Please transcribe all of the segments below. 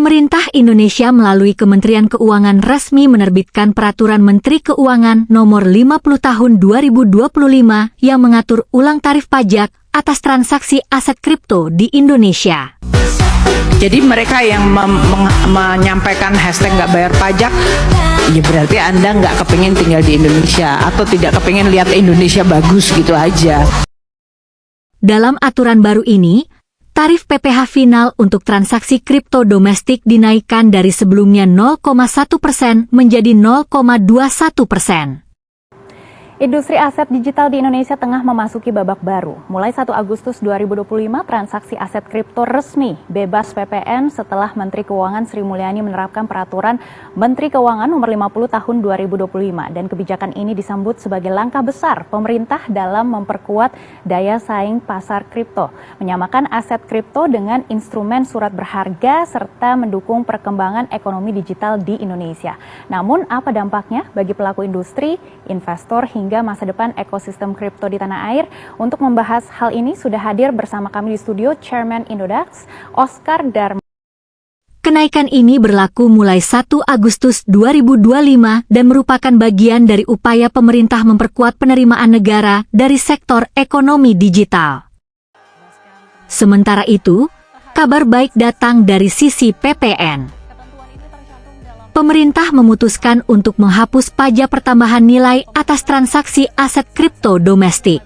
Pemerintah Indonesia melalui Kementerian Keuangan resmi menerbitkan Peraturan Menteri Keuangan Nomor 50 Tahun 2025 yang mengatur ulang tarif pajak atas transaksi aset kripto di Indonesia. Jadi mereka yang menyampaikan hashtag nggak bayar pajak, ya berarti Anda nggak kepingin tinggal di Indonesia atau tidak kepingin lihat Indonesia bagus gitu aja. Dalam aturan baru ini, tarif PPh final untuk transaksi kripto domestik dinaikkan dari sebelumnya 0,1% menjadi 0,21%. Industri aset digital di Indonesia tengah memasuki babak baru. Mulai 1 Agustus 2025, transaksi aset kripto resmi bebas PPN setelah Menteri Keuangan Sri Mulyani menerapkan Peraturan Menteri Keuangan Nomor 50 Tahun 2025. Dan kebijakan ini disambut sebagai langkah besar pemerintah dalam memperkuat daya saing pasar kripto, menyamakan aset kripto dengan instrumen surat berharga, serta mendukung perkembangan ekonomi digital di Indonesia. Namun, apa dampaknya bagi pelaku industri, investor, hingga masa depan ekosistem kripto di tanah air? Untuk membahas hal ini sudah hadir bersama kami di studio Chairman Indodax, Oscar Darma. Kenaikan ini berlaku mulai 1 Agustus 2025 dan merupakan bagian dari upaya pemerintah memperkuat penerimaan negara dari sektor ekonomi digital. Sementara itu, kabar baik datang dari sisi PPN. Pemerintah memutuskan untuk menghapus pajak pertambahan nilai atas transaksi aset kripto domestik.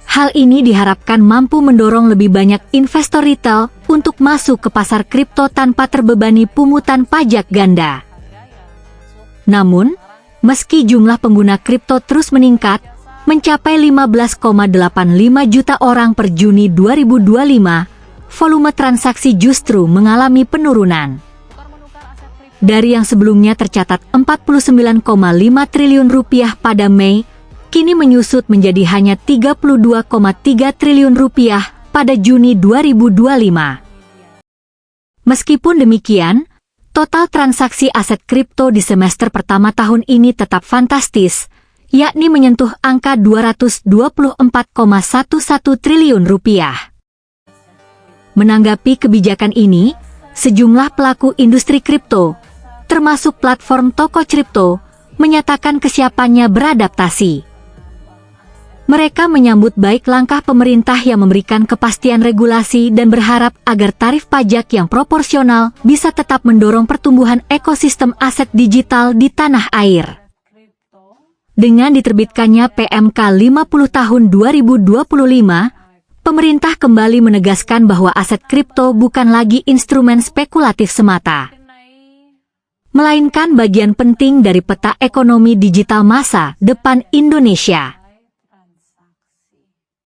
Hal ini diharapkan mampu mendorong lebih banyak investor retail untuk masuk ke pasar kripto tanpa terbebani pungutan pajak ganda. Namun, meski jumlah pengguna kripto terus meningkat, mencapai 15,85 juta orang per Juni 2025, volume transaksi justru mengalami penurunan. Dari yang sebelumnya tercatat 49,5 triliun rupiah pada Mei, kini menyusut menjadi hanya 32,3 triliun rupiah pada Juni 2025. Meskipun demikian, total transaksi aset kripto di semester pertama tahun ini tetap fantastis, yakni menyentuh angka 224,11 triliun rupiah. Menanggapi kebijakan ini, sejumlah pelaku industri kripto, termasuk platform toko kripto, menyatakan kesiapannya beradaptasi. Mereka menyambut baik langkah pemerintah yang memberikan kepastian regulasi dan berharap agar tarif pajak yang proporsional bisa tetap mendorong pertumbuhan ekosistem aset digital di tanah air. Dengan diterbitkannya PMK 50 tahun 2025, pemerintah kembali menegaskan bahwa aset kripto bukan lagi instrumen spekulatif semata, melainkan bagian penting dari peta ekonomi digital masa depan Indonesia.